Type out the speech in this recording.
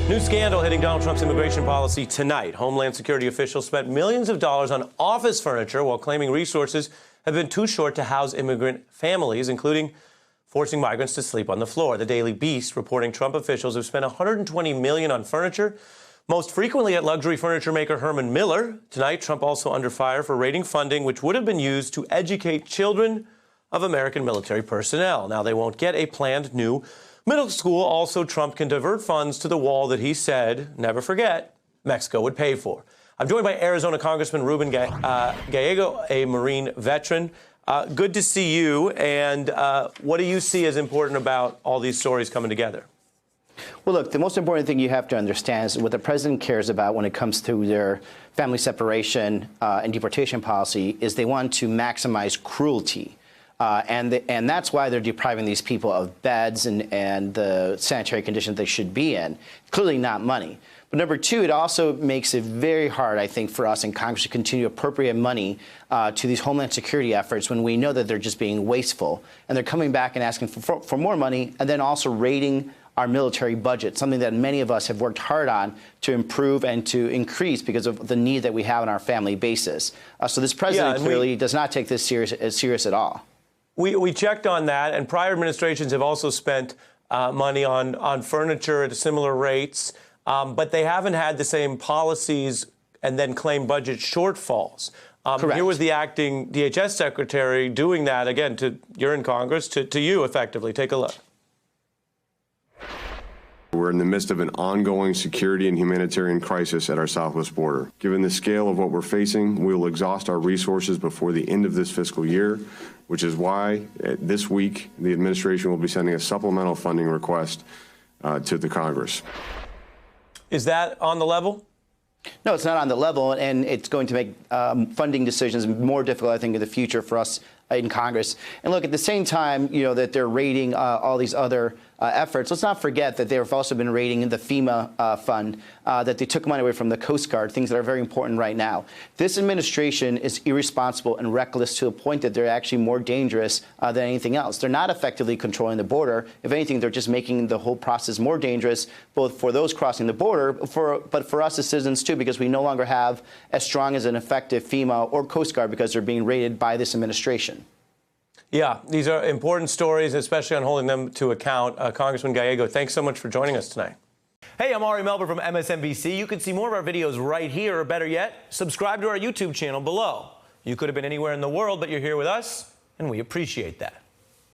New scandal hitting Donald Trump's immigration policy tonight. Homeland Security officials spent millions of dollars on office furniture while claiming resources have been too short to house immigrant families, including forcing migrants to sleep on the floor. The Daily Beast reporting Trump officials have spent $120 million on furniture, most frequently at luxury furniture maker Herman Miller. Tonight, Trump also under fire for raiding funding which would have been used to educate children of American military personnel. Now, they won't get a planned new middle school. Also, Trump can divert funds to the wall that he said, never forget, Mexico would pay for. I'm joined by Arizona Congressman Ruben Gallego, a Marine veteran. Good to see you. And what do you see as important about all these stories coming together? Well, look, the most important thing you have to understand is what the president cares about when it comes to their family separation and deportation policy is they want to maximize cruelty. And that's why they're depriving these people of beds and the sanitary conditions they should be in. Clearly not money. But number two, it also makes it very hard, I think, for us in Congress to continue to appropriate money to these Homeland Security efforts when we know that they're just being wasteful. And they're coming back and asking for more money and then also raiding our military budget, something that many of us have worked hard on to improve and to increase because of the need that we have on our family basis. So this president clearly does not take this serious at all. We checked on that, and prior administrations have also spent money on furniture at similar rates, but they haven't had the same policies and then claim budget shortfalls. Here was the acting DHS secretary doing that, again, you're in Congress, to you effectively. Take a look. We're in the midst of an ongoing security and humanitarian crisis at our southwest border. Given the scale of what we're facing, we will exhaust our resources before the end of this fiscal year, which is why this week the administration will be sending a supplemental funding request to the Congress. Is that on the level? No, it's not on the level, and it's going to make funding decisions more difficult, I think, in the future for us in Congress. And look, at the same time, you know, that they're raiding all these other efforts, let's not forget that they've also been raiding the FEMA fund, that they took money away from the Coast Guard, things that are very important right now. This administration is irresponsible and reckless to a point that they're actually more dangerous than anything else. They're not effectively controlling the border. If anything, they're just making the whole process more dangerous, both for those crossing the border, but for us as citizens too, because we no longer have as strong as an effective FEMA or Coast Guard because they're being raided by this administration. Yeah, these are important stories, especially on holding them to account. Congressman Gallego, thanks so much for joining us tonight. Hey, I'm Ari Melber from MSNBC. You can see more of our videos right here, or better yet, subscribe to our YouTube channel below. You could have been anywhere in the world, but you're here with us, and we appreciate that.